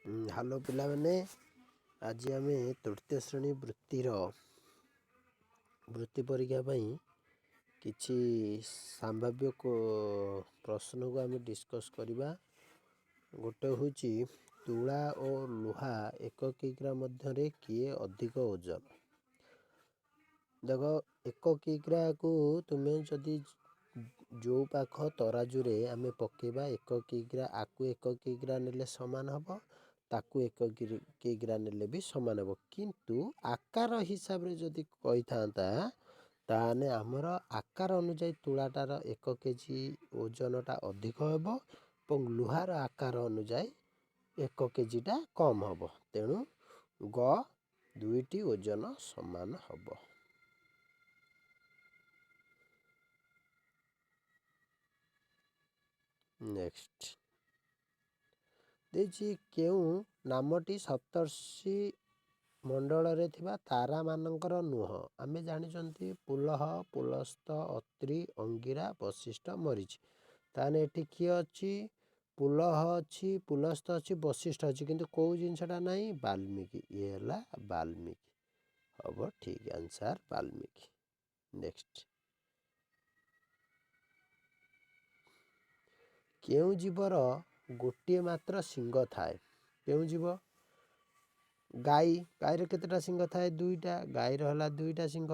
Hello पिला माने आज आम तृतीय श्रेणी वृत्ति परीक्षा किछि संभाव्य प्रश्न को आम डिस्कस करवा। गोटे हूँ तुला और लुहा 1 किग्रा मध्य किए अधिक ओजन। देख 1 किग्रा को तुम्हें जदि जो पाख तराजू रे आम पकेबा 1 किग्रा आकु 1 किग्रा नेले समान हम, ताकू 1 किग्रा नेले भी समान हम। किंतु आकार हिसाब रे जदि कही था ताने आमर आकार अनुसार तुलाटार 1 केजी ओजनटा अधिक हम और लुहार आकार अनुसार 1 केजीटा कम हम। तेणु ग दुईटी ओजन समान हम। नेक्स्ट देखिए केउ नामटी सप्तर्षि मंडल रे थिबा तारा मानकर नुह। आमे जानिचंती पुलह, पुलस्त, अत्रि, अंगिरा, वशिष्ठ, मरीच। ताने एठी किए अछि? पुलह अछि, पुलस्त अछि, वशिष्ठ अछि, किंतु कोउ जिनसटा नाही वाल्मीकि। ये हला वाल्मीकि हबो ठीक आंसर वाल्मीकि। नेक्स्ट केउ जीवर गोटे मात्र सिंह थाए? केउ जीव? गाई। गाईर केतेटा सिंह थाए? 2टा। गाईर हला 2टा सिंह।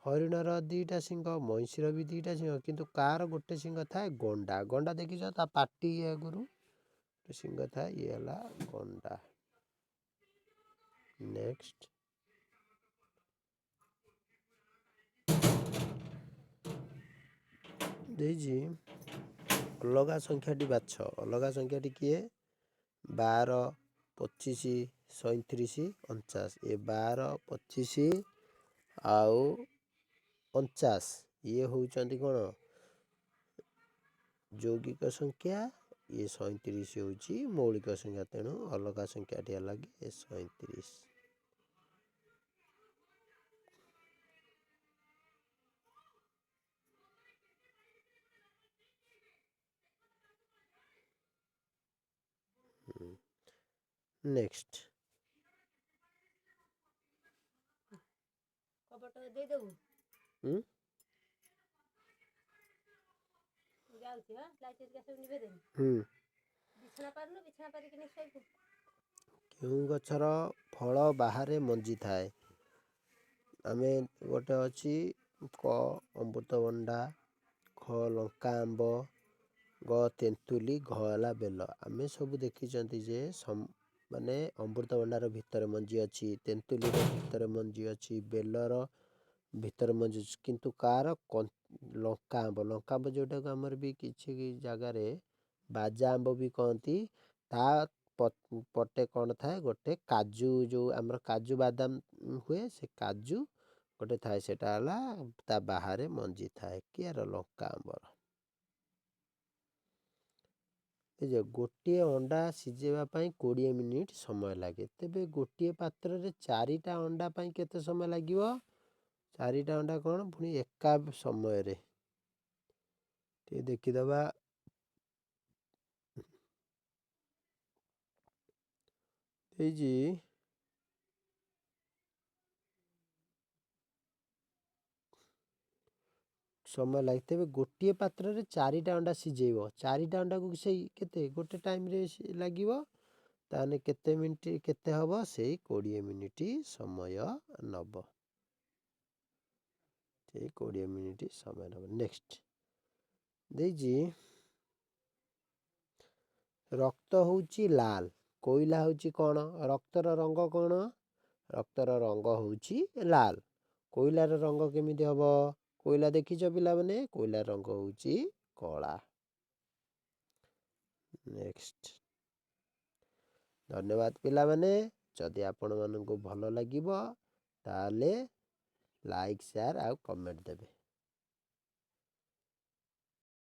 हरिणर 2टा सिंह, महिषीर भी 2टा सिंह, किंतु कार गोटे सिंह थाए? गंडा। गंडा देखिछ ता पाटी आगुरु सिंह थाए, ये हला गंडा। नेक्स्ट देजी अलगा संख्याटी बाछ। अलगा संख्याटी किए? 12, 25, 37, 49। ये 12, 25 आउ 49 ये होउचंती कोन यौगिक संख्या। ये 37 होउची मौलिक संख्या। तेणु अलगा संख्याटी अलग 37। नेक्स्ट दे देबू केउ गछर फल बाहरे मंजी थाए? आमे गोटे अछि क अमृतभंडा, ख लंका आंब, ग तेंतुली, घ हला बेल। आमे सब देखिचंती जे माने अमृतभंडार भितर मंजी अछि, तेंतुलीर भितर मंजी अछि, बेलर भितर मंजी अछि, किंतु कार लंका आंब। लंका आंब जोटा को हमर भी किछि जगह रे बाजा आंब भी कहती। ता पटे कौन थाए? गोटे काजू, जो हमर काजू बादाम हुए से काजू गोटे थाए, सेटा हला ता बाहरे मंजी थाए कियार लंका आंबर। गोटे अंडा सिझेबा पई 20 मिनिट समय लागे, तेबे गोटे पात्र रे 4टा अंडा पई केते समय लागिवो? 4टा अंडा कौन पुनी एका समय रे ते देखि दबा। जी समय लागे, तेबे गोटे पात्र रे 4टा अंडा सिझेइबो। 4टा अंडा को से केते गोटे टाइम रे लागिवो, ताने केते मिनिट केते हबो? से 20 मिनिट समय नब। से 20 मिनिट समय नब। नेक्स्ट देजी रक्त होउची लाल, कोइला होउची कोन? रक्तर रंग कोन? रक्तर रंग होउची लाल। कोइलार रंग केमिति हबो? कोइला देखिछ पिला माने? कोइला रंग होउची कला। नेक्स्ट धन्यवाद पिला माने। जदि आपण माननकु भलो लागिबो ताले लाइक शेयर आ कमेंट देबे।